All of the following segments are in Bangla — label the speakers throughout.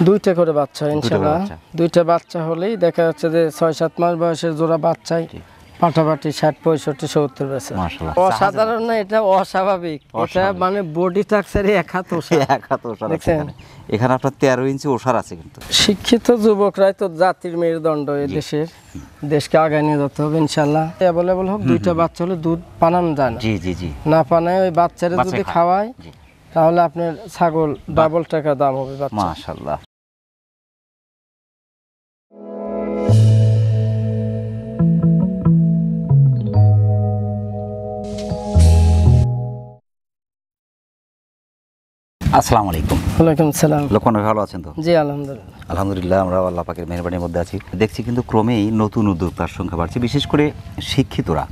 Speaker 1: দুইটা করে বাচ্চা ইনশাআল্লাহ। দুইটা বাচ্চা হলেই দেখা যাচ্ছে যে 6-7 মাস বয়সের জোড়া বাচ্চাই পাটাপাটি 60-65-70 বেচে।
Speaker 2: মাশাআল্লাহ,
Speaker 1: অসাধারণ না, এটা অস্বাভাবিক। এটা মানে বডি স্ট্রাকচারে এক হাত ওষা।
Speaker 2: এক হাত ওষার আছে এখানে আপনার 13 ইঞ্চি ওষার আছে কিন্তু।
Speaker 1: শিক্ষিত যুবকরাই তো জাতির মেরুদণ্ড এই দেশের। দেশকে আগায় নিয়ে যেতে হবে ইনশাআল্লাহ। অ্যাভেলেবল হোক, দুইটা বাচ্চা হলে দুধ পানানো যায় না।
Speaker 2: জি জি জি,
Speaker 1: না পানায় ওই বাচ্চারা যদি খাওয়ায় তাহলে আপনার ছাগল ডাবল টাকা দাম হবে বাচ্চা।
Speaker 2: মাশাআল্লাহ। আসসালামু আলাইকুম।
Speaker 1: ওয়ালাইকুম সালাম।
Speaker 2: লোকমান ভাই ভালো আছেন তো?
Speaker 1: জি আলহামদুলিল্লাহ।
Speaker 2: আলহামদুলিল্লাহ, আমরা আল্লাহ পাকের মেহেরবানির মধ্যে আছি। দেখছি কিন্তু ক্রমেই নতুন উদ্যোক্তার সংখ্যা বাড়ছে, বিশেষ করে শিক্ষিতরা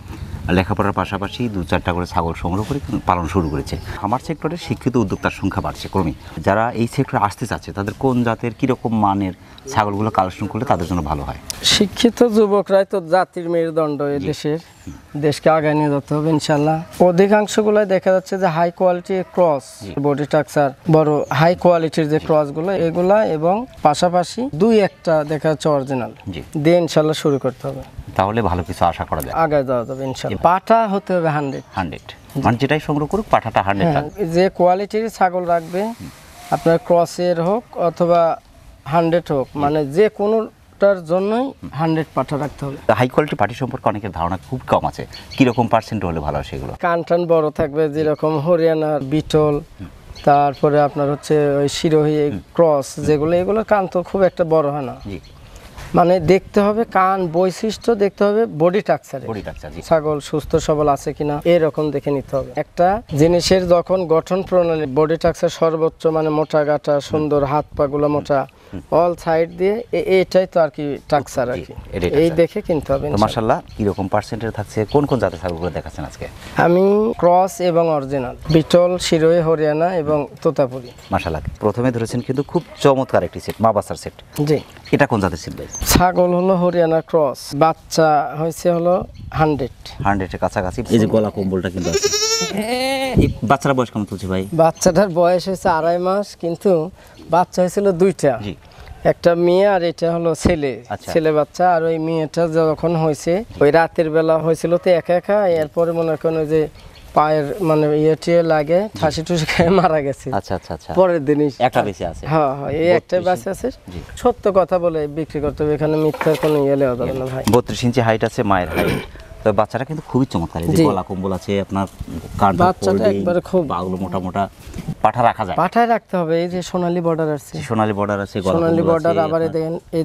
Speaker 2: লেখাপড়ার পাশাপাশি 2-4টা করে ছাগল সংগ্রহ করে পালন শুরু করেছে। আমার সেক্টরে শিক্ষিত উদ্যোক্তার সংখ্যা বাড়ছে ক্রমেই। যারা এই সেক্টরে আসতে চাচ্ছে তাদের কোন জাতের কীরকম মানের ছাগলগুলো কালেকশন করলে তাদের জন্য ভালো হয়?
Speaker 1: শিক্ষিত যুবকরাই তো জাতির মেরুদণ্ড এই দেশের। দেশকে আগায় নিয়ে যেতে হবে ইনশাআল্লাহ। অধিকাংশগুলাই দেখা যাচ্ছে যে হাই কোয়ালিটির ক্রস, বডি স্ট্রাকচার বড় হাই কোয়ালিটির যে ক্রসগুলো এগুলা, এবং পাশাপাশি 2-1টা দেখা যাচ্ছে অরিজিনাল দিয়ে ইনশাআল্লাহ শুরু করতে হবে।
Speaker 2: তাহলে ভালো কিছু আশা করা যায়,
Speaker 1: আগায় যাওয়া যাবে ইনশাআল্লাহ। পাঠা হতে হবে 100,
Speaker 2: মানে যেটাই সংগ্রহ করুক পাঠাটা 100।
Speaker 1: যে কোয়ালিটির ছাগল রাখবে আপনার ক্রসের হোক অথবা 100 হোক, মানে যে কোনোটার জন্যই 100 পাঠা রাখতে হবে।
Speaker 2: হাই কোয়ালিটি পাটি সম্পর্কে অনেকের ধারণা খুব কম আছে, কিরকম পার্সেন্ট হলে ভালো হয় সেগুলো?
Speaker 1: কান বড় থাকবে, যেরকম হরিয়ানার বিটল, তারপরে আপনার হচ্ছে ওই শিরোহী ক্রস যেগুলো, এগুলোর কান তো খুব একটা বড় হয় না। মানে দেখতে হবে কান বৈশিষ্ট্য, দেখতে হবে বডি স্ট্রাকচার, ছাগল সুস্থ সবল আছে কিনা এরকম দেখে নিতে হবে। একটা জিনিসের যখন গঠন প্রণালী, বডি স্ট্রাকচার সর্বোচ্চ, মানে মোটা গাটা সুন্দর, হাত পা গুলো মোটা, অল সাইড দিয়ে, এটাই তো আর কি স্ট্রাকচার আর কি, এই দেখে কিনতে হবে।
Speaker 2: মাশাআল্লাহ, কি রকম পার্সেন্টের থাকছে, কোন কোন জাতের ছাগলগুলো দেখাচ্ছেন আজকে?
Speaker 1: আমি ক্রস এবং অরিজিনাল, বিটল, শিরোহী, হরিয়ানা এবং তোতাপুরি।
Speaker 2: মাশাআল্লাহ, প্রথমে ধরেছেন কিন্তু খুব চমৎকার একটি সেট, মা বাচ্চার সেট। জি, এটা কোন জাতের সেট ভাই?
Speaker 1: ছাগল হলো হরিয়ানা ক্রস, বাচ্চা হয়েছে হলো 100
Speaker 2: এর কাছাকাছি। এই যে গলা কম্বলটা কিন্তু আছে। এই বাচ্চার বয়স কেমন চলছে ভাই?
Speaker 1: বাচ্চাটার বয়স হয়েছে 2.5 মাস, কিন্তু বাচ্চা হয়েছিল 2টা, একটা মেয়ে আর এটা হলো ছেলে। ছেলে বাচ্চা। আর ওই মেয়েটা যখন হয়েছে ওই রাতের বেলা হয়েছিল তো একা একা, এরপরে মনে করেন ওই যে পায়ের মানে ইয়েটি লাগে ঠাসি টুসি খেয়ে মারা গেছে।
Speaker 2: আচ্ছা আচ্ছা আচ্ছা,
Speaker 1: পরের দিনই
Speaker 2: একটা বেঁচে আছে।
Speaker 1: হ্যাঁ হ্যাঁ, এই একটাই বেঁচে আছে। সত্য কথা বলে বিক্রি করতে হবে, এখানে মিথ্যার কোনো ইয়ে লেওয়া যাবে না ভাই।
Speaker 2: 32 ইঞ্চি হাইট আছে মায়ের হাইট। তো বাচ্চাটা কিন্তু খুবই চমৎকার, এই যে গলা কম্বল আছে আপনার, কানটা
Speaker 1: বাচ্চাটা একবারে খুব
Speaker 2: বাগুলো মোটা মোটা, পাঠা রাখা যায়,
Speaker 1: পাঠায় রাখতে হবে। এই যে সোনালী বর্ডার আছে,
Speaker 2: সোনালী বর্ডার আছে,
Speaker 1: সোনালী বর্ডার। আবার দেখেন এই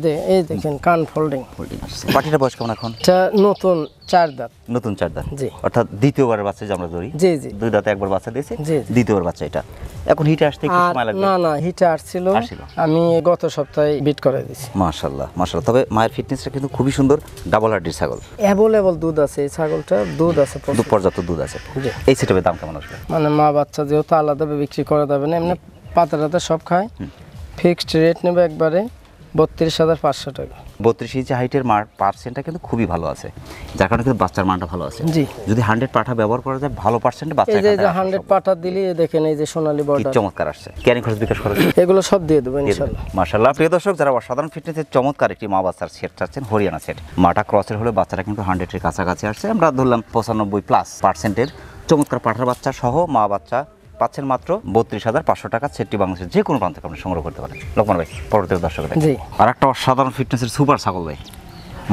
Speaker 1: দেখেন কান ফোল্ডিং
Speaker 2: আছে। পাঠিটার বয়স কেমন এখন?
Speaker 1: এটা নতুন 4 দাঁত।
Speaker 2: নতুন 4 দাঁত,
Speaker 1: জি,
Speaker 2: অর্থাৎ দ্বিতীয়বারের বাচ্চা যে আমরা ধরি।
Speaker 1: জি জি,
Speaker 2: 2 দাঁতে একবার বাচ্চা দিয়েছে,
Speaker 1: জি
Speaker 2: দ্বিতীয়বার বাচ্চা এটা। এখন হিটে আসতে একটু সময় লাগবে।
Speaker 1: না হিটে আসছিল, আমি গত সপ্তাহে বিট করে দিয়েছি।
Speaker 2: মাশাআল্লাহ মাশাআল্লাহ, তবে মায়ের ফিটনেসটা কিন্তু খুবই সুন্দর। ডাবল হার্ডির ছাগল,
Speaker 1: অ্যাভেলেবল দুধ আছে এই ছাগলটা, দুধ আছে,
Speaker 2: পর্যাপ্ত দুধ আছে। এই সেটের দাম কেমন আসবে?
Speaker 1: মানে মা বাচ্চা যেহেতু আলাদাভাবে বিক্রি করা যাবে না, এমনি পাতা সব খায়। ফিক্সড রেট নেবে একবারে 32,500 টাকা।
Speaker 2: 32 ইঞ্চি হাইটের মার পার্সেন্টটা কিন্তু খুবই ভালো আছে, যার কারণে কিন্তু বাচ্চার মানটা ভালো আছে।
Speaker 1: জি,
Speaker 2: যদি 100 পাঠা ব্যবহার করা যায় ভালো পার্সেন্টে বাচ্চা।
Speaker 1: এই যে 100 পাঠা দিলি দেখেন, এই যে সোনালী বর্ডার,
Speaker 2: কি চমৎকার আসছে। ক্যারিং খরচ বিকাশ খরচ
Speaker 1: এগুলো সব দিয়ে দেবো ইনশাআল্লাহ।
Speaker 2: মাশাআল্লাহ, প্রিয় দর্শক, যারা অসাধারণ ফিটনেসের চমৎকার একটি মা বাচ্চার সেট চাচ্ছেন, হরিয়ানা সেট, মাটা ক্রসের হলে বাচ্চাটা কিন্তু 100 এর কাছাকাছি আসছে। আমরা ধরলাম 95+% চমৎকার পাঠার বাচ্চা সহ মা বাচ্চা পাচ্ছেন মাত্র 32,500 টাকা। সেটটি বাংলাদেশের যে কোনো প্রান্ত থেকে আপনি সংগ্রহ করতে পারেন। লোকমান ভাই, পরবর্তী দর্শক আর একটা অসাধারণ ফিটনেসের সুপার ছাগল ভাই,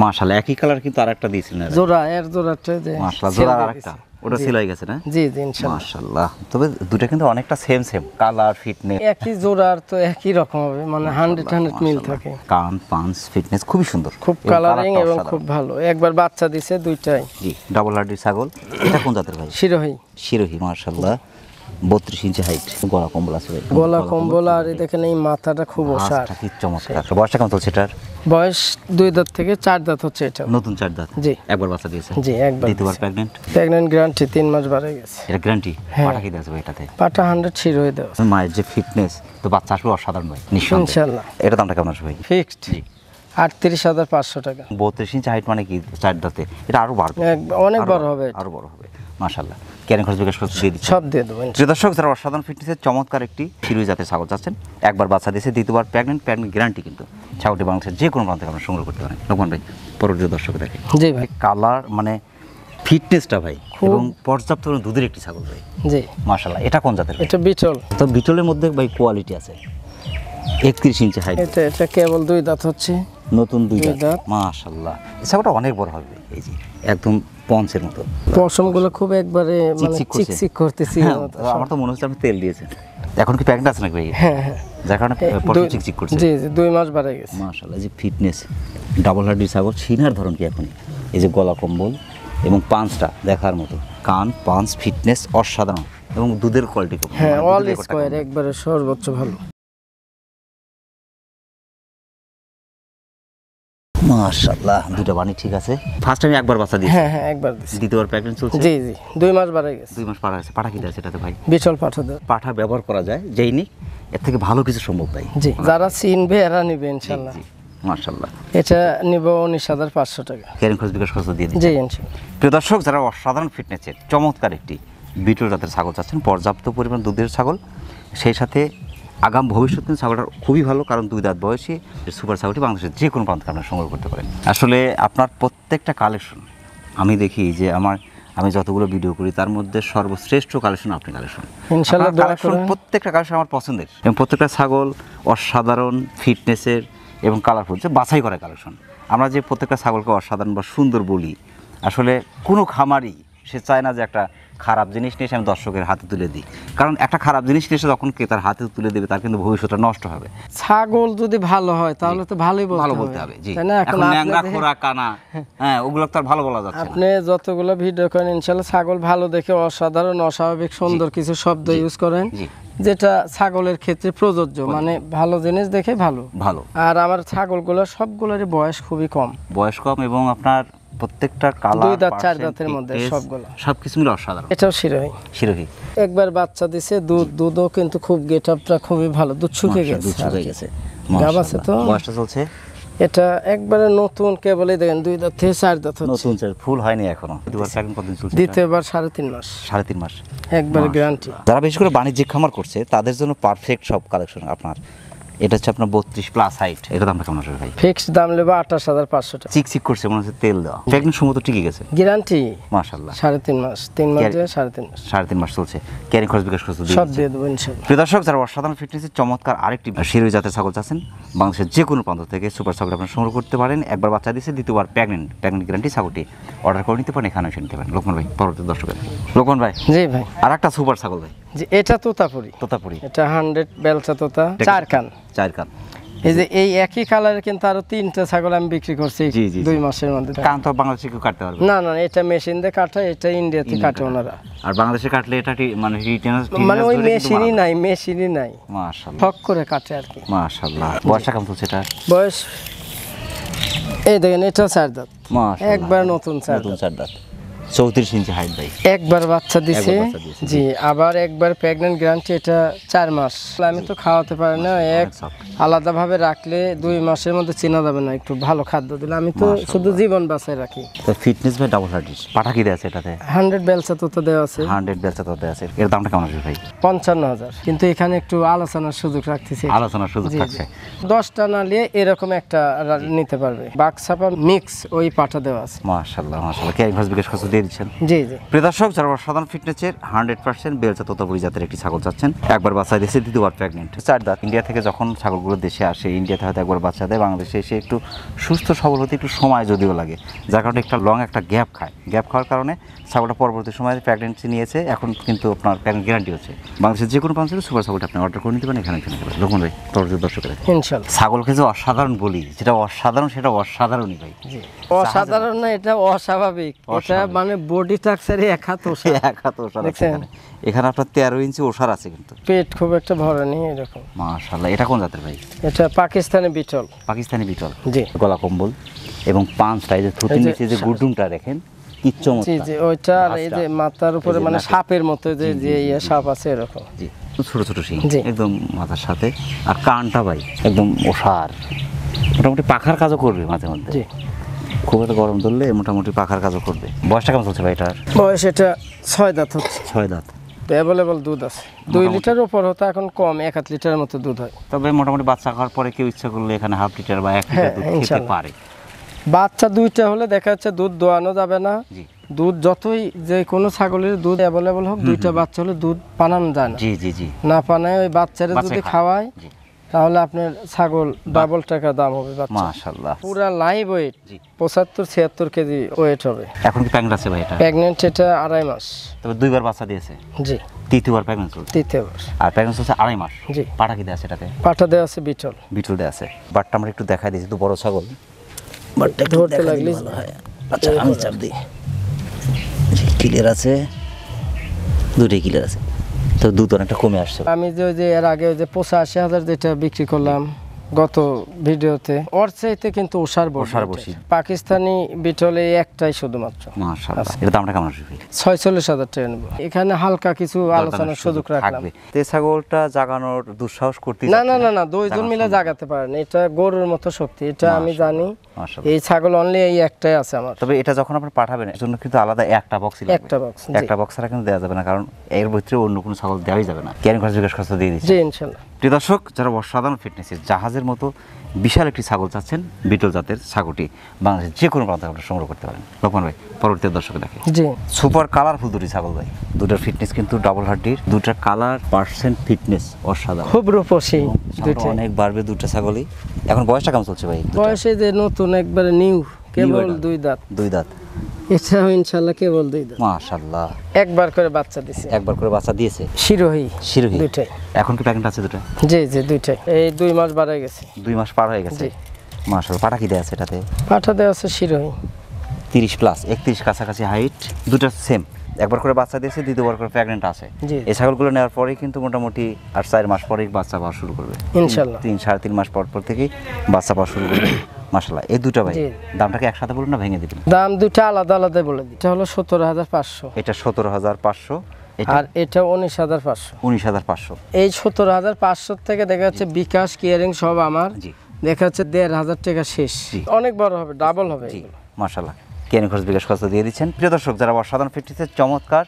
Speaker 2: মাশাআল্লাহ, একই কালার কিন্তু আরেকটা দিয়েছিলেন
Speaker 1: জোড়া, এর জোড়াটা যে
Speaker 2: মাশাআল্লাহ, জোড়া আরেকটা ওটা সেল হয়ে গেছে না?
Speaker 1: জি জি ইনশাআল্লাহ
Speaker 2: মাশাআল্লাহ, তবে দুটো কিন্তু অনেকটা সেম কালার, ফিটনেস
Speaker 1: একই জোড়ার তো একই রকম হবে, মানে 100 মিল থাকে।
Speaker 2: কান পাঞ্চ ফিটনেস খুবই সুন্দর,
Speaker 1: খুব কালারিং এবং খুব ভালো। একবার বাচ্চা দিছে দুইটাই।
Speaker 2: জি, ডাবল হার্ডির ছাগল। এটা কোন জাতের ভাই?
Speaker 1: শিরোহী,
Speaker 2: মাশাআল্লাহ, 32 ইঞ্চি হাইট, গলা কম্বল আছে ভাই,
Speaker 1: গলা কম্বল। আর দেখেন এই মাথাটা খুব ওসার,
Speaker 2: কি চমৎকার। বয়সটা কেমন চলছে এটার?
Speaker 1: বয়স 2 দাঁত থেকে 4 দাঁত হচ্ছে এটা,
Speaker 2: নতুন 4 দাঁত।
Speaker 1: জি,
Speaker 2: একবার বাচ্চা দিয়েছে।
Speaker 1: জি, একবার।
Speaker 2: দ্বিতীয়বার প্রেগন্যান্ট
Speaker 1: গ্যারান্টি 3 মাস বাড়ে গেছে।
Speaker 2: এটা গ্যারান্টি। পাটা কি দেওয়া এটাতে?
Speaker 1: পাটা 100 শিরোহী দেওয়া।
Speaker 2: মায়ের যে ফিটনেস, তো বাচ্চা আসবে অসাধারণ ভাই, নিঃসন্দেহে ইনশাআল্লাহ। এটা দামটা কেমন আসবে ভাই?
Speaker 1: ফিক্সড 38,500 টাকা।
Speaker 2: 32 ইঞ্চি হাইট মানে কি 4 দাঁতে, এটা আরো বাড়বে,
Speaker 1: অনেক বড় হবে,
Speaker 2: আরো বড় হবে মাশাআল্লাহ। ক্যারিং খরচ বিকাশ খরচ দিয়ে দিচ্ছেন?
Speaker 1: সব দিয়ে দেবো
Speaker 2: প্রিয় দর্শক, যারা অসাধারণ ফিটনেসের চমৎকার একটি শিরোহী জাতের ছাগল চাচ্ছেন, একবার বাচ্চা দিয়েছে, দ্বিতীয়বার প্রেগনেন্ট গ্যারান্টি, কিন্তু ছাগলটি বাংলাদেশের যে কোনো প্রান্ত থেকে আপনারা সংগ্রহ করতে পারেন। লোকমান ভাই, পরবর্তী দর্শক দেখে
Speaker 1: জি ভাই।
Speaker 2: কালার মানে ফিটনেসটা ভাই, এবং পর্যাপ্ত পরিমাণ দুধের একটি ছাগল ভাই,
Speaker 1: জি
Speaker 2: মাশাআল্লাহ। এটা কোন জাতের?
Speaker 1: এটা বিটল।
Speaker 2: তো বিটলের মধ্যে ভাই কোয়ালিটি আছে, 31 ইঞ্চি হাইট,
Speaker 1: এটা কেবল 2 দাঁত হচ্ছে,
Speaker 2: নতুন 2
Speaker 1: দুই
Speaker 2: দাঁত,
Speaker 1: দাঁত।
Speaker 2: মাশাআল্লাহ। এই ছাগলটা অনেক বড় হবে, এই যে একদম পঞ্চের মতো,
Speaker 1: পশমগুলো খুব একবারে মানে
Speaker 2: চিকচিক করছে।
Speaker 1: চিকচিক করতেছি।
Speaker 2: হ্যাঁ, আমার তো মনে হচ্ছে আপনি তেল দিয়েছেন। এখন কি প্রেগনেন্ট আছে নাকি ভাই?
Speaker 1: হ্যাঁ হ্যাঁ,
Speaker 2: যার কারণে পশম চিকচিক করছে।
Speaker 1: জি জি 2 মাস বাড়ে গেছে।
Speaker 2: মাশাআল্লাহ, যে ফিটনেস, ডাবল হার্ডি ছাগল, সিনার ধরন কি এখন, এই যে গলা কম্বল এবং পাঁচটা দেখার মতো, কান পাঁচ, ফিটনেস অসাধারণ, এবং দুধের কোয়ালিটি খুব,
Speaker 1: হ্যাঁ
Speaker 2: মানে
Speaker 1: অল
Speaker 2: দুধের রেকর্ডটা
Speaker 1: স্কয়ার
Speaker 2: কেমন?
Speaker 1: একবারে সর্বোচ্চ ভালো।
Speaker 2: মাশাআল্লাহ, দুটো বাণী ঠিক আছে। ফার্স্ট টাইম একবার বাচ্চা দিয়েছে,
Speaker 1: হ্যাঁ হ্যাঁ একবার দিছি।
Speaker 2: দ্বিতীয়বার প্রেগনেন্ট চলছে,
Speaker 1: জি জি 2 মাস বাড়ে গেছে।
Speaker 2: 2 মাস পার হয়েছে। পাঠা কি আছে এটাতে ভাই?
Speaker 1: বিটল পাঠা দেব।
Speaker 2: পাঠা ব্যবহার করা যায়, যেই নিক এর থেকে ভালো কিছু সম্ভব ভাই।
Speaker 1: জি যারা চিনবে এরা নিবে ইনশাআল্লাহ।
Speaker 2: জি, মাশাআল্লাহ।
Speaker 1: এটা নিব 19,500 টাকা।
Speaker 2: ক্যারিং খরচ বিকাশ খরচ দিয়ে দিচ্ছি।
Speaker 1: জি ইনশাআল্লাহ।
Speaker 2: প্রিয় দর্শক, যারা অসাধারণ ফিটনেসের চমৎকার একটি বিটল জাতের ছাগল চাচ্ছেন, পর্যাপ্ত পরিমাণ দুধের ছাগল, সেই সাথে আগাম ভবিষ্যৎ কিন্তু ছাগলটা খুবই ভালো, কারণ 2 দাঁত বয়সী সুপার ছাগলটি বাংলাদেশের যে কোনো প্রান্ত থেকে আপনারা সংগ্রহ করতে পারেন। আসলে আপনার প্রত্যেকটা কালেকশন আমি দেখি যে আমি যতগুলো ভিডিও করি তার মধ্যে সর্বশ্রেষ্ঠ কালেকশন আপনি কালেকশন।
Speaker 1: ইনশাআল্লাহ দোয়া
Speaker 2: কালেকশন
Speaker 1: করবেন।
Speaker 2: প্রত্যেকটা কালেকশন আমার পছন্দের, এবং প্রত্যেকটা ছাগল অসাধারণ ফিটনেসের এবং কালারফুল, যে বাছাই করা কালেকশন। আমরা যে প্রত্যেকটা ছাগলকে অসাধারণ বা সুন্দর বলি, আসলে কোনো খামারই সে চায় না যে একটা খারাপ জিনিস নিয়ে এসে আমি দর্শকের হাতে তুলে দিই, কারণ একটা খারাপ জিনিস নিয়ে এসে যখন ক্রেতার হাতে তুলে দেবে তার কিন্তু ভবিষ্যৎটা নষ্ট হবে।
Speaker 1: ছাগল যদি ভালো হয় তাহলে তো ভালোই
Speaker 2: ভালো
Speaker 1: বলতে
Speaker 2: বলতে হবে, জি।
Speaker 1: তাই না?
Speaker 2: এখন
Speaker 1: আপনি
Speaker 2: ন্যাংরা
Speaker 1: দেখে-
Speaker 2: খোরা কানা, হ্যাঁ, ওগুলো তো আর ভালো বলা যাচ্ছে না।
Speaker 1: আপনি যতগুলো ভিডিও করেন ইনশাআল্লাহ ছাগল ভালো দেখে অসাধারণ অস্বাভাবিক সুন্দর কিছু শব্দ ইউজ করেন,
Speaker 2: জি,
Speaker 1: যেটা ছাগলের ক্ষেত্রে প্রযোজ্য, মানে ভালো জিনিস দেখে ভালো।
Speaker 2: ভালো
Speaker 1: আর আমার ছাগলগুলো সবগুলোরই বয়স খুবই কম,
Speaker 2: বয়স কম, এবং আপনার প্রত্যেকটা কালার,
Speaker 1: 2 দাঁত 4 দাঁতের মধ্যে সবগুলো।
Speaker 2: সবকিছু মিলে অসাধারণ।
Speaker 1: এটাও শিরোহী।
Speaker 2: শিরোহী
Speaker 1: একবার বাচ্চা দিছে, দুধও কিন্তু খুব গেট আপটা খুবই ভালো, দুধ শুকিয়ে
Speaker 2: মাশাআল্লাহ, দুধ
Speaker 1: গেছে আর
Speaker 2: শুকিয়ে
Speaker 1: কি।
Speaker 2: গেছে।
Speaker 1: গাব আছে তো।
Speaker 2: মাশাআল্লাহ। বয়সটা চলছে
Speaker 1: এটা একবারে নতুন, কেবলই দেখেন 2 দাঁত থেকে 4 দাঁত হচ্ছে।
Speaker 2: নতুন, ফুল হয়নি এখনো। দুবার প্রেগনেন্ট কতদিন চলছে?
Speaker 1: দ্বিতীয়বার 3.5 মাস,
Speaker 2: 3.5 মাস।
Speaker 1: একবারে গ্যারান্টি।
Speaker 2: যারা বেশি করে বাণিজ্যিক খামার করছে তাদের জন্য পারফেক্ট সব কালেকশন আপনার। এটা হচ্ছে আপনার 32 প্লাস হাইট, এটা দামটা কেমন আসবে ভাই?
Speaker 1: ফিক্সড দাম নেবো 28,500 টাকা।
Speaker 2: চিকচিক করছে, মনে হচ্ছে তেল দেওয়া। প্রেগনেন্ট সময় তো ঠিকই গেছে,
Speaker 1: গ্যারান্টি
Speaker 2: মাশাআল্লাহ।
Speaker 1: 3.5 মাস, 3 মাস
Speaker 2: Carry-
Speaker 1: দিয়ে 3.5 মাস
Speaker 2: 3.5 মাস চলছে। ক্যারিং খরচ বিকাশ খরচ দিয়ে
Speaker 1: সব
Speaker 2: দিচ্ছে।
Speaker 1: দিয়ে দেবো ইনশাআল্লাহ।
Speaker 2: প্রিয় দর্শক, যারা অসাধারণ ফিটনেসের চমৎকার আরেকটি শিরোহী জাতের ছাগল চাচ্ছেন, বাংলাদেশের যে কোনো প্রান্ত থেকে সুপার ছাগল আপনারা সংগ্রহ করতে পারেন। একবার বাচ্চা দিয়েছে, দ্বিতীয়বার প্রেগনেন্ট গ্যারান্টি ছাগলটি অর্ডার করে নিতে পারেন, এখানে এসে নিতে পারেন। লোকমান ভাই, পরবর্তী দর্শকের লোকমান ভাই,
Speaker 1: জি ভাই।
Speaker 2: আর একটা সুপার ছাগল ভাই,
Speaker 1: জি এটা তোতাপুরি।
Speaker 2: তোতাপুরি,
Speaker 1: এটা 100 বেলচা তোতা, 4 কান।
Speaker 2: 4 কান।
Speaker 1: এই যে এই একই কালারের কিন্তু আরো 3টা ছাগল আমি বিক্রি করছি
Speaker 2: জি, জি,
Speaker 1: 2
Speaker 2: জি।
Speaker 1: মাসের মধ্যে।
Speaker 2: কান তো বাংলাদেশে কেউ কাটতে পারবে
Speaker 1: না না, এটা মেশিন দিয়ে কাটা, এটা ইন্ডিয়াতে কাটে ওনারা।
Speaker 2: আর বাংলাদেশে কাটলে এটা মানে
Speaker 1: মানে ওই মেশিনই নাই,
Speaker 2: মাশাআল্লাহ,
Speaker 1: ফক করে কাটে আর কি।
Speaker 2: মাশাআল্লাহ। বয়সটা কেমন চলছে এটা?
Speaker 1: বয়স এই দেখেন, এটা 4 দাঁত,
Speaker 2: মাশাআল্লাহ,
Speaker 1: একবার নতুন 4
Speaker 2: নতুন
Speaker 1: দাঁত।
Speaker 2: 4 দাঁত, 34 ইঞ্চি হাইট ভাই।
Speaker 1: একবার বাচ্চা দিছে,
Speaker 2: একবার বাচ্চা দিয়েছে,
Speaker 1: জি। আবার একবার প্রেগন্যান্ট গ্যারান্টি, এটা 4 মাস। আমি তো খাওয়াতে পারি না, আলাদা ভাবে রাখলে 2 মাসের মধ্যে চেনা যাবে না, একটু ভালো খাদ্য দিলে। আমি তো শুধু জীবন বাঁচায় রাখি।
Speaker 2: তো ফিটনেস ভাই ডাবল হার্ডিস, পাঠা কি দেওয়া আছে এটাতে?
Speaker 1: 100 বেলচা তোতা দেওয়া আছে,
Speaker 2: 100 বেলচা তো দেওয়া আছে। এর দামটা কেমন আসবে ভাই?
Speaker 1: 55,000, কিন্তু এখানে একটু আলোচনার সুযোগ রাখতেছি।
Speaker 2: আলোচনার সুযোগ
Speaker 1: জি,
Speaker 2: থাকছে।
Speaker 1: 10টা না নিয়ে এরকম একটা নিতে পারবে। বাক্সাপা মিক্স ওই পাঠা দেওয়া আছে।
Speaker 2: মাশাআল্লাহ, মাশাআল্লাহ। ক্যারিং খরচ বিকাশ খরচ দিয়ে দিচ্ছেন।
Speaker 1: জি জি।
Speaker 2: প্রিয় দর্শক, যারা সাধারণ ফিটনেসের 100% বেলচা তোতাপুরি জাতের একটি ছাগল চাচ্ছেন, একবার বাচ্চা দিয়েছে, দ্বিতীয়বার প্রেগনেন্ট, 4 দাঁত। ইন্ডিয়া থেকে যখন ছাগলগুলো দেশে আসে, ইন্ডিয়াতে হয়তো একবার বাচ্চা দেয়, বাংলাদেশে এসে একটু সুস্থ সবল হতে একটু সময় যদিও লাগে, যার কারণে একটা লং একটা গ্যাপ খায়। গ্যাপ খাওয়ার কারণে ছাগলটা পরবর্তী সময়ে প্রেগনেন্সি নিয়েছে, এখন কিন্তু আপনার প্রেগনেন্ট গ্যারান্টি হচ্ছে। বাংলাদেশের যে কোনো প্রান্ত থেকে সুপার ছাগলটা আপনি অর্ডার করে নিতে পারেন, এখানে নিতে পারেন। লোকমান ভাই, পরবর্তী দর্শকের
Speaker 1: ইনশাআল্লাহ।
Speaker 2: ছাগলকে যে অসাধারণ বলি, যেটা অসাধারণ সেটা অসাধারণই ভাই।
Speaker 1: অসাধারণ না, এটা অস্বাভাবিক। এটা মানে বডি স্ট্রাকচারে এক হাত ওষা।
Speaker 2: এক হাত ওষার আছে
Speaker 1: দেখছেন?
Speaker 2: এখানে। এখানে আপনার 13 ইঞ্চি ওষার আছে কিন্তু।
Speaker 1: পেট খুব একটা ভরে নেই এরকম।
Speaker 2: মাশাআল্লাহ। এটা কোন জাতের ভাই?
Speaker 1: এটা পাকিস্তানি বিটল।
Speaker 2: পাকিস্তানি বিটল,
Speaker 1: জি
Speaker 2: গলা কম্বল এবং পাঁচটা, এই যে থুতির
Speaker 1: এই যে
Speaker 2: নিচে যে গুডুমটা দেখেন, কি
Speaker 1: জি
Speaker 2: চমৎকার।
Speaker 1: জি, ওইটা আর এই যে মাথার উপরে
Speaker 2: এই যে
Speaker 1: মানে
Speaker 2: নাকে।
Speaker 1: সাপের মতো যে যে ইয়ে সাপ আছে এরকম।
Speaker 2: জি, ছোট ছোট শিং
Speaker 1: জি।
Speaker 2: একদম মাথার সাথে, আর কানটা ভাই একদম ওষার, মোটামুটি পাখার কাজও করবে মাঝে মধ্যে।
Speaker 1: জি।
Speaker 2: খুব একটা গরম ধরলে মোটামুটি পাখার কাজও করবে। বয়সটা কেমন চলছে ভাই এটার?
Speaker 1: বয়স এটা 6 দাঁত হচ্ছে।
Speaker 2: 6 দাঁত।
Speaker 1: অ্যাভেলেবল দুধ আছে 2 লিটার উপর হতো, এখন কম 1 লিটারের মতো দুধ হয়।
Speaker 2: তবে মোটামুটি বাচ্চা খাওয়ার পরে কেউ ইচ্ছা করলে এখানে হাফ লিটার বা 1 লিটার দুধ খেতে
Speaker 1: ইনশাআল্লাহ।
Speaker 2: পারে।
Speaker 1: বাচ্চা 2টা হলে দেখা যাচ্ছে দুধ দোয়ানো যাবে না।
Speaker 2: জি
Speaker 1: দুধ যতই যে কোনো ছাগলের দুধ অ্যাভেলেবল হোক, 2টা বাচ্চা হলে দুধ পানানো যায় না।
Speaker 2: জি জি জি।
Speaker 1: না পানায় ওই বাচ্চারা
Speaker 2: বাচ্চাই
Speaker 1: যদি
Speaker 2: খায়।
Speaker 1: খাওয়ায়
Speaker 2: জি
Speaker 1: তাহলে আপনার ছাগল ডাবল টাকা দাম হবে বাচ্চা।
Speaker 2: মাশাআল্লাহ।
Speaker 1: পুরা লাইভ ওয়েট
Speaker 2: জি।
Speaker 1: 75-76 কেজি ওয়েট হবে।
Speaker 2: এখন কি প্রেগন্যান্ট আছে ভাই এটা?
Speaker 1: প্রেগন্যান্ট এটা 2.5 মাস।
Speaker 2: তবে 2বার বাচ্চা দিয়েছে,
Speaker 1: জি
Speaker 2: 3বার প্রেগন্যান্ট চলছে।
Speaker 1: 3য় মাস।
Speaker 2: আর প্রেগন্যান্ট চলছে 2.5 মাস।
Speaker 1: জি।
Speaker 2: পাটা কি দেয়া আছে এটাতে?
Speaker 1: পাঠা দেওয়া আছে বিটল।
Speaker 2: বিটল দেয়া আছে। বাটটা আমরা একটু দেখাই দিয়েছি, তো বড় ছাগল। বাটটা একটু
Speaker 1: ধরতে
Speaker 2: দেখাই দিলে
Speaker 1: লাগলে
Speaker 2: ভালো হয়। আচ্ছা আমি চাপ দিই। জি ক্লিয়ার আছে, দুটোই ক্লিয়ার আছে। তো দুধ অনেকটা কমে আসছে।
Speaker 1: আমি যে ওই যে এর আগে ওই যে 85,000 যেটা বিক্রি করলাম গত ভিডিওতে, ওর চাইতে কিন্তু ওষার বসি। পাকিস্তানি বিটলে একটাই শুধুমাত্র।
Speaker 2: মাশাআল্লাহ। এটা দামটা কেমন আসবে?
Speaker 1: 46,000 টাকা নেব। এখানে হালকা কিছু আলোচনার সুযোগ রাখলাম।
Speaker 2: তে ছাগলটা জাগানোর দুঃসাহস করতে
Speaker 1: না, দুইজন মিলে জাগাতে পারেন। এটা গরুর মতো শক্তি, এটা আমি জানি।
Speaker 2: মাশাআল্লাহ।
Speaker 1: এই ছাগল অনলি এই একটাই আছে আমার।
Speaker 2: তবে এটা যখন আপনি পাঠাবেন এর জন্য কিন্তু আলাদা একটা বক্সই লাগবে।
Speaker 1: একটা বক্স, জি।
Speaker 2: একটা বক্স ছাড়া কিন্তু দেওয়া যাবে না, কারণ এর ভিতরে অন্য কোনো ছাগল দেওয়াই যাবে না। ক্যারিং খরচ বিকাশ খরচ দিয়ে দিচ্ছি।
Speaker 1: জি ইনশাআল্লাহ।
Speaker 2: প্রিয় দর্শক, যারা অসাধারণ ফিটনেসের জাহাজের মতো বিশাল একটি ছাগল চাচ্ছেন, বিটল জাতের ছাগলটি বাংলাদেশের যে কোনো প্রান্ত আপনি সংগ্রহ করতে পারেন। লোকমান ভাই পরবর্তী দর্শক দেখে
Speaker 1: জি
Speaker 2: সুপার কালারফুল দুটি ছাগল ভাই, দুটার ফিটনেস কিন্তু ডাবল হাড্ডির, দুটার কালার পার্সেন্ট ফিটনেস অসাধারণ,
Speaker 1: খুব রূপসী দুইটা।
Speaker 2: অনেক বাড়বে দুটো ছাগলই। এখন বয়সটা কেমন চলছে ভাই?
Speaker 1: বয়সে যে নতুন একবারে নিউ, কেবল
Speaker 2: এটা?
Speaker 1: 2 দাঁত।
Speaker 2: 2 দাঁত।
Speaker 1: এটাও ইনশাআল্লাহ কেবল 2 দাঁত।
Speaker 2: মাশাআল্লাহ।
Speaker 1: একবার করে বাচ্চা দিছে।
Speaker 2: একবার করে বাচ্চা দিয়েছে।
Speaker 1: শিরোহী
Speaker 2: শিরোহী
Speaker 1: দুইটাই।
Speaker 2: এখন কি প্রেগন্যান্ট আছে দুটো?
Speaker 1: জি দুইটাই। এই 2 মাস বাড়াই গেছে।
Speaker 2: 2 মাস পার হয়ে গেছে।
Speaker 1: জি।
Speaker 2: মাশাআল্লাহ। পাটা কি দেয়া আছে এটাতে?
Speaker 1: পাঠা দেওয়া আছে শিরোহী।
Speaker 2: 30 প্লাস 31 কাছাকাছি হাইট, দুটো সেম। একবার করে বাচ্চা দিয়েছে, দ্বিতীয়বার করে প্রেগন্যান্ট আছে।
Speaker 1: জি।
Speaker 2: এই ছাগলগুলো নেওয়ার পরেই কিন্তু মোটামুটি আর 4 মাস পরেই বাচ্চা পাওয়া শুরু করবে
Speaker 1: ইনশাআল্লাহ।
Speaker 2: 3-3.5 মাস পর থেকেই বাচ্চা পাওয়া শুরু করবে। মাশাআল্লাহ। এই দুটো ভাই
Speaker 1: জি।
Speaker 2: দামটা কি একসাথে বলুন না ভেঙে দিবেন?
Speaker 1: দাম দুটো আলাদা আলাদা বলে দিই। এটা হলো 17,500
Speaker 2: এটা 17,500, এটা
Speaker 1: আর এটা 19,500।
Speaker 2: 19,500।
Speaker 1: এই 17,500 থেকে দেখা যাচ্ছে বিকাশ কেয়ারিং সব আমার,
Speaker 2: জি
Speaker 1: দেখা যাচ্ছে 1,500 টাকা শেষ।
Speaker 2: জি।
Speaker 1: অনেক বড় হবে, ডাবল হবে
Speaker 2: জি
Speaker 1: এগুলো।
Speaker 2: মাশাআল্লাহ। কেন খরচ বিকাশ খরচ দিয়ে দিচ্ছেন। প্রিয় দর্শক, যারা অসাধারণ ফিটনেসের চমৎকার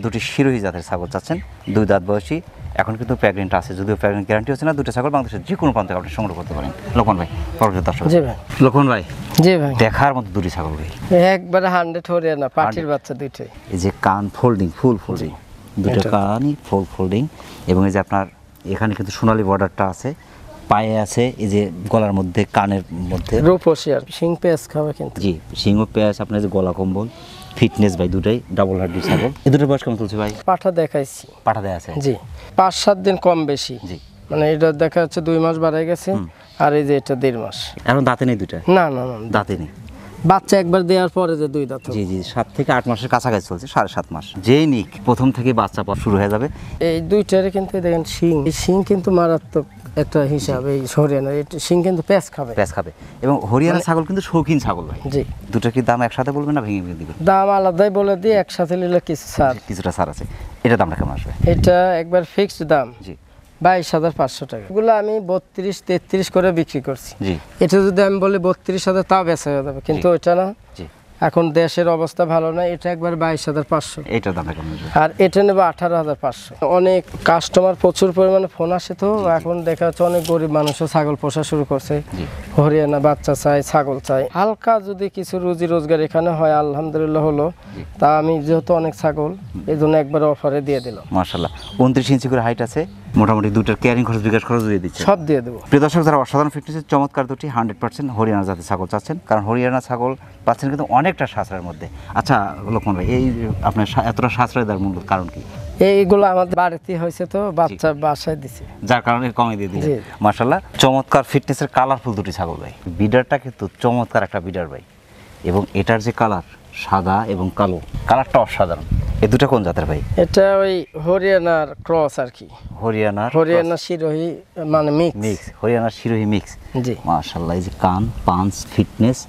Speaker 2: দুটি শিরোহী জাতের ছাগল চাচ্ছেন, 2 দাঁত বয়সী, এখন কিন্তু প্রেগনেন্ট আছে, যদিও প্রেগনেন্ট গ্যারান্টি হচ্ছে না, দুটো ছাগল বাংলাদেশের যে কোনো প্রান্ত থেকে আপনি সংগ্রহ করতে পারেন। লোকমান ভাই পরবর্তী দর্শক।
Speaker 1: জি ভাই।
Speaker 2: লোকমান ভাই
Speaker 1: জি ভাই।
Speaker 2: দেখার মতো দুটি ছাগল ভাই,
Speaker 1: একবারে 100 হরিয়ানা পাটির বাচ্চা দুইটাই।
Speaker 2: এই যে কান ফোল্ডিং, ফুল ফোল্ডিং, দুটো কানই ফুল ফোল্ডিং, এবং এই যে আপনার এখানে কিন্তু সোনালী বর্ডারটা আছে, পায়ে আছে, এই যে গলার মধ্যে, কানের মধ্যে
Speaker 1: রূপসী আর শিং পেঁয়াজ খাবে কিন্তু।
Speaker 2: জি সিংহ পেঁয়াজ, আপনার যে গলা কম্বল, ফিটনেস ভাই দুটাই ডাবল হাড্ডি ছাগল। এই দুটোর বয়স কেমন চলছে ভাই?
Speaker 1: পাঠা দেখাইছি।
Speaker 2: পাঠা দেয়া আছে?
Speaker 1: জি 5-7 দিন কম বেশি।
Speaker 2: জি।
Speaker 1: মানে এটা দেখা যাচ্ছে 2 মাস বাড়াই গেছে, আর এই যে এটা 1.5 মাস।
Speaker 2: এখন দাঁতে নেই দুটা?
Speaker 1: না
Speaker 2: দাঁতে নেই।
Speaker 1: বাচ্চা একবার দেওয়ার পরে যে 2 দাঁত হবে।
Speaker 2: জি জি 7 থেকে 8 মাসের কাছাকাছি চলছে, 7.5 মাস। যেই নিক প্রথম থেকে বাচ্চা পাওয়া শুরু হয়ে যাবে।
Speaker 1: এই দুইটারে কিন্তু দেখেন শিং, এই শিং কিন্তু মারাত্মক একটা হিসাব। এই হরিয়ানা শিং কিন্তু পেঁয়াজ খাবে,
Speaker 2: পেঁয়াজ খাবে। এবং হরিয়ানা ছাগল কিন্তু শৌখিন ছাগল ভাই।
Speaker 1: জি।
Speaker 2: দুটো কি দাম একসাথে বলবেন না ভেঙে ভেঙে দিবেন?
Speaker 1: দাম আলাদাই বলে দিয়ে, একসাথে নিলে কিছু ছাড়।
Speaker 2: কিছুটা ছাড় আছে। এটা দামটা কেমন আসবে?
Speaker 1: এটা একবার ফিক্সড দাম
Speaker 2: জি
Speaker 1: 22,500 টাকা। এগুলো আমি 32-33 করে বিক্রি করছি।
Speaker 2: জি
Speaker 1: এটা যদি আমি বলি 32,000 তাও বেচা হয়ে যাবে, কিন্তু ওইটা না।
Speaker 2: জি।
Speaker 1: এখন দেশের অবস্থা ভালো না, এটা একবার 22,500।
Speaker 2: এইটার দামটা কেমন আসবে?
Speaker 1: আর এটা নেবো 18,500। অনেক কাস্টমার প্রচুর পরিমাণে ফোন আসে, তো এখন দেখা যাচ্ছে অনেক গরিব মানুষও ছাগল পোষা শুরু করছে। হরিয়ানা বাচ্চা চাই, ছাগল চাই, হালকা যদি কিছু রুজি রোজগার এখানে হয় আলহামদুলিল্লাহ হলো। তা আমি যেহেতু অনেক ছাগল, এই জন্য একবার অফারে দিয়ে দিলাম।
Speaker 2: মাশাআল্লাহ। 29 ইঞ্চি করে হাইট আছে, মোটামুটি দুটার ক্যারিং খরচ বিকাশ খরচ দিয়ে দিচ্ছে,
Speaker 1: সব দিয়ে দেবো।
Speaker 2: প্রিয় দর্শক, যারা অসাধারণ ফিটনেসের চমৎকার দুটি 100% হরিয়ানা জাতের ছাগল চাচ্ছেন, কারণ হরিয়ানা ছাগল পাচ্ছেন কিন্তু অনেকটা সাশ্রয়ের মধ্যে। আচ্ছা লোকমান ভাই, এই আপনার এতটা সাশ্রয় দেওয়ার মূল কারণ কি?
Speaker 1: এইগুলো আমাদের বাড়িতে হয়েছে, তো বাচ্চা বাসায় দিছে,
Speaker 2: যার কারণে কমে দিয়ে দিলেন।
Speaker 1: জি।
Speaker 2: মাশাআল্লাহ। চমৎকার ফিটনেসের কালারফুল দুটি ছাগল ভাই। বিডারটা কিন্তু চমৎকার একটা বিডার ভাই, এবং এটার যে কালার সাদা এবং কালো, কালারটা অসাধারণ। এই দুটো কোন জাতের ভাই?
Speaker 1: এটা ওই হরিয়ানার ক্রস আর কি, হরিয়ানা শিরোহী, মানে মিক্স।
Speaker 2: হরিয়ানার শিরোহী মিক্স।
Speaker 1: জি
Speaker 2: মাশাআল্লাহ। এই যে কান, পাঞ্চ, ফিটনেস,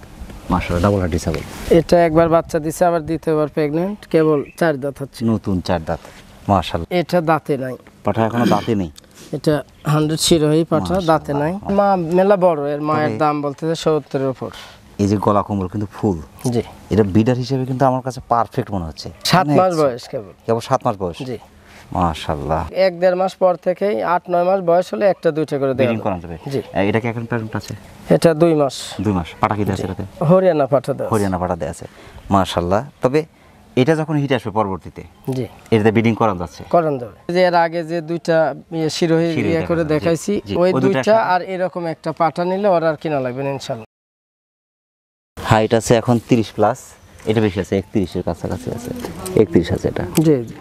Speaker 2: মাশাআল্লাহ ডাবল হাড্ডি ছাগল।
Speaker 1: এটা একবার বাচ্চা দিছে, আবার দ্বিতীয়বার প্রেগনেন্ট, কেবল 4 দাঁত হচ্ছে।
Speaker 2: নতুন 4 দাঁত। মাশাআল্লাহ।
Speaker 1: এটা দাঁতে নাই,
Speaker 2: পাঠা এখনো দাঁতে নেই।
Speaker 1: এটা 100 শিরোহী পাঠা, দাঁতে নাই। মা মেলা বড়, এর মায়ের দাম বলতেছে 70-এর উপর।
Speaker 2: এই যে গলা কম্বল কিন্তু ফুল,
Speaker 1: জি
Speaker 2: এটা বিডার হিসেবে কিন্তু আমার কাছে পারফেক্ট মনে হচ্ছে।
Speaker 1: 7 মাস বয়স কেবল।
Speaker 2: কেবল 7 মাস বয়স।
Speaker 1: জি
Speaker 2: মাশাআল্লাহ।
Speaker 1: 1-1.5 মাস পর থেকেই 8-9 মাস বয়স হলে একটা দুইটা করে দেওয়া
Speaker 2: ব্রিডিং
Speaker 1: যাবে।
Speaker 2: করানো যাবে।
Speaker 1: জি
Speaker 2: এটা কি এখন প্রেগন্যান্ট আছে?
Speaker 1: এটা 2 মাস।
Speaker 2: 2 মাস। পাটা কি আছে এটাতে?
Speaker 1: হরিয়ানা পাঠা দেওয়া আছে।
Speaker 2: হরিয়ানা পাটা দেয়া আছে। মাশাআল্লাহ। তবে এটা যখন হিট আসবে পরবর্তীতে,
Speaker 1: জি
Speaker 2: এটাতে ব্রিডিং করানো যাচ্ছে।
Speaker 1: করান যাবে। যে এর আগে যে দুইটা শিরোহী
Speaker 2: শিরোহী
Speaker 1: ইয়ে করে
Speaker 2: দেখানো, জি,
Speaker 1: দেখাইছি,
Speaker 2: জি।
Speaker 1: ওই
Speaker 2: ওই দুইটা
Speaker 1: দুইটা
Speaker 2: একসাথে?
Speaker 1: আর এরকম একটা পাঠা নিলে ওর আর কিনা লাগবে না ইনশাআল্লাহ।
Speaker 2: হাইট আছে এখন 30 প্লাস, এটা বেশি আছে 31 এর কাছাকাছি আছে, 31 আছে এটা।
Speaker 1: জি জি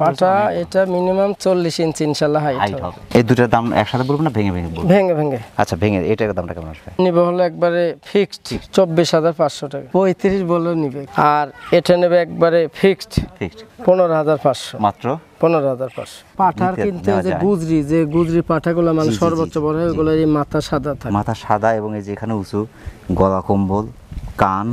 Speaker 1: পাঠা এটা মিনিমাম 40 ইঞ্চি ইনশাআল্লাহ হাইট
Speaker 2: হাইট
Speaker 1: হবে।
Speaker 2: হবে। এই দুটার দাম একসাথে বলবো না ভেঙে ভেঙে বলবো?
Speaker 1: ভেঙে ভেঙে
Speaker 2: আচ্ছা ভেঙে, এটার দামটা কেমন আসবে?
Speaker 1: নিবে হলো একবারে ফিক্সড 24,500 টাকা। 35 বলে নিবে। আর এটা নেবে একবারে ফিক্সড
Speaker 2: ফিক্সড
Speaker 1: 15,500।
Speaker 2: মাত্র
Speaker 1: 15,500। পাঠার
Speaker 2: নিতে
Speaker 1: কিন্তু
Speaker 2: নেওয়া
Speaker 1: যে
Speaker 2: যায়।
Speaker 1: গুজরি পাঠাগুলো মানে
Speaker 2: জি, জি,
Speaker 1: সর্বোচ্চ
Speaker 2: জি,
Speaker 1: বড় হয়, ওগুলো এই মাথা সাদা থাকে।
Speaker 2: মাথা সাদা এবং এই যে এখানে উঁচু, গলা কম্বল, কান,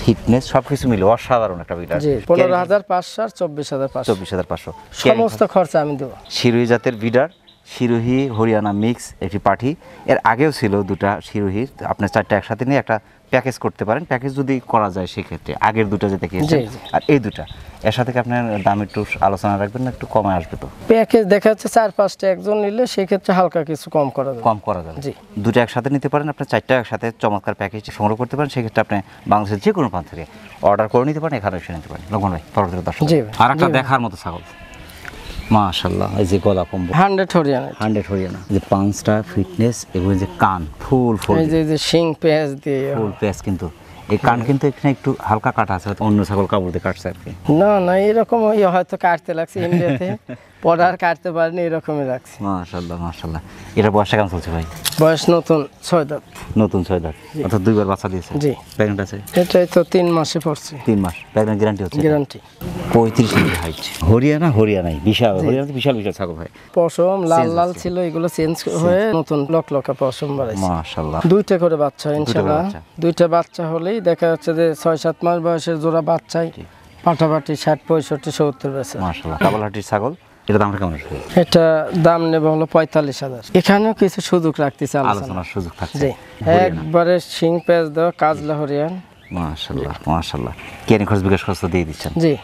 Speaker 2: ফিটনেস সবকিছু মিলে অসাধারণ একটা বিটার।
Speaker 1: জি 15,500 আর 24,500
Speaker 2: 24,500।
Speaker 1: সমস্ত খরচা আমি দেবো।
Speaker 2: শিরোহী জাতের বিডার, শিরোহী হরিয়ানা মিক্স একটি পাঠি। এর আগেও ছিল দুটা শিরোহী, আপনি 4টা একসাথে নিয়ে একটা প্যাকেজ করতে পারেন। প্যাকেজ যদি করা যায় সেক্ষেত্রে আগের দুটো যে দেখিয়েছেন
Speaker 1: জি, জি।
Speaker 2: আর এই দুটা, এর সাথে কি আপনার দাম একটু আলোচনা রাখবেন না, একটু কমে আসবে তো?
Speaker 1: প্যাকেজ দেখা যাচ্ছে 4-5টা একজন নিলে সেক্ষেত্রে হালকা কিছু কম করা যাবে।
Speaker 2: কম করা যাবে।
Speaker 1: জি।
Speaker 2: দুটো একসাথে নিতে পারেন, আপনি 4টা একসাথে চমৎকার প্যাকেজ সংগ্রহ করতে পারেন। সেক্ষেত্রে আপনি বাংলাদেশের যে কোনো প্রান্ত থেকে অর্ডার করে নিতে পারেন, এখানে এসে নিতে পারেন। লক্ষ্মণ ভাই পরবর্তী দর্শক
Speaker 1: জি ভাই,
Speaker 2: আর একটা
Speaker 1: জি ভাই।
Speaker 2: দেখার মতো ছাগল, মাশাআল্লাহ। এই যে গলা কম্বল
Speaker 1: 100 হরিয়ানা।
Speaker 2: 100 হরিয়ানা, যে পাঁচটা ফিটনেস এবং এই যে কান ফুল ফুল
Speaker 1: এই যে শিং পেঁয়াজ দিয়ে
Speaker 2: ফুল পেস, কিন্তু এই কান কিন্তু এখানে একটু হালকা কাটা আছে, হয়তো অন্য ছাগল কাপড় দিয়ে কাটছে আর কি।
Speaker 1: না না এরকম হয়তো কাটতে লাগছে ইন্ডিয়াতে, পরে আর কাটতে পারিনি, এরকমই রাখছি।
Speaker 2: মাশাআল্লাহ মাশাআল্লাহ। এটা বয়সটা কেমন চলছে ভাই?
Speaker 1: বয়স নতুন 6 দাঁত।
Speaker 2: নতুন 6 দাঁত, অর্থাৎ 2বার বাচ্চা দিয়েছে।
Speaker 1: জি।
Speaker 2: প্রেগন্যান্ট আছে
Speaker 1: এটাই তো 3 মাসে পড়ছে
Speaker 2: 3 মাস। প্রেগন্যান্ট গ্যারান্টি হচ্ছে?
Speaker 1: গ্যারান্টি।
Speaker 2: 35 ইঞ্চি হাইট। হরিয়ানাই বিশাল, হরিয়ানাতে বিশাল বিশাল ছাগল ভাই।
Speaker 1: পশম লাল
Speaker 2: Change
Speaker 1: লাল
Speaker 2: আছে।
Speaker 1: ছিল, এগুলো চেঞ্জ হয়ে নতুন লকা পশম বাড়াইছে।
Speaker 2: মাশাআল্লাহ।
Speaker 1: 2টা করে বাচ্চা ইনশাআল্লাহ।
Speaker 2: বাচ্চা।
Speaker 1: 2টা বাচ্চা হলেই দেখা যাচ্ছে যে 6-7 মাস বয়সের জোড়া বাচ্চাই পাঠাপাটি 60-65-70 বেচে।
Speaker 2: মাশাআল্লাহ। কাবালহাটির ছাগল, এটা দামটা কেমন আসবে?
Speaker 1: এটা দাম নেবে হলো 45,000। এখানেও কিছু সুযোগ রাখতেছে আলোচনা।
Speaker 2: আলোচনার সুযোগ থাকছে।
Speaker 1: জি একবারে শিং পেঁয়াজ দেওয়া কাজলা হরিয়ান।
Speaker 2: মাশাআল্লাহ মাশাআল্লাহ। কেয়ারিং খরচ বিকাশ খরচ তো দিয়ে দিচ্ছেন।
Speaker 1: জি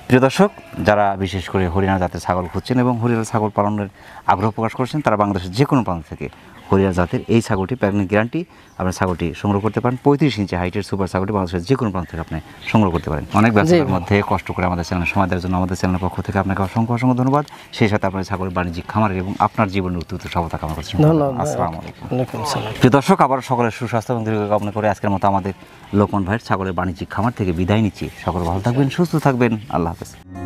Speaker 2: প্রিয় দর্শক, যারা বিশেষ করে হরিয়ানা জাতের ছাগল খুঁজছেন এবং হরিয়ানা ছাগল পালনের আগ্রহ প্রকাশ করছেন, তারা বাংলাদেশের যে কোনো প্রান্ত থেকে হরিয়ানা জাতের এই ছাগলটি প্রেগন্যান্ট গ্যারান্টি আপনার ছাগলটি সংগ্রহ করতে পারেন। 35 ইঞ্চি হাইটের সুপার ছাগলটি বাংলাদেশের যে কোনো প্রান্ত থেকে আপনি সংগ্রহ করতে পারেন। অনেক ব্যস্ততার মধ্যে কষ্ট করে আমাদের চ্যানেল সময় দেওয়ার জন্য আমাদের চ্যানেলের পক্ষ থেকে আপনাকে অসংখ্য অসংখ্য ধন্যবাদ। সেই সাথে আপনার ছাগল বাণিজ্যিক খামারের এবং আপনার জীবনের উত্তর সফলতা কামনা করছেন।
Speaker 1: ধন্যবাদ।
Speaker 2: আসসালামু আলাইকুম।
Speaker 1: ওয়ালাইকুম আসসালাম।
Speaker 2: প্রিয় দর্শক, আবার সকলের সুস্বাস্থ্য এবং দীর্ঘ কামনা করে আজকের মতো আমাদের লোকমান ভাইয়ের ছাগলের বাণিজ্যিক খামার থেকে বিদায় নিচ্ছি। সকলে ভালো থাকবেন, সুস্থ থাকবেন। আল্লাহ হাফেজ।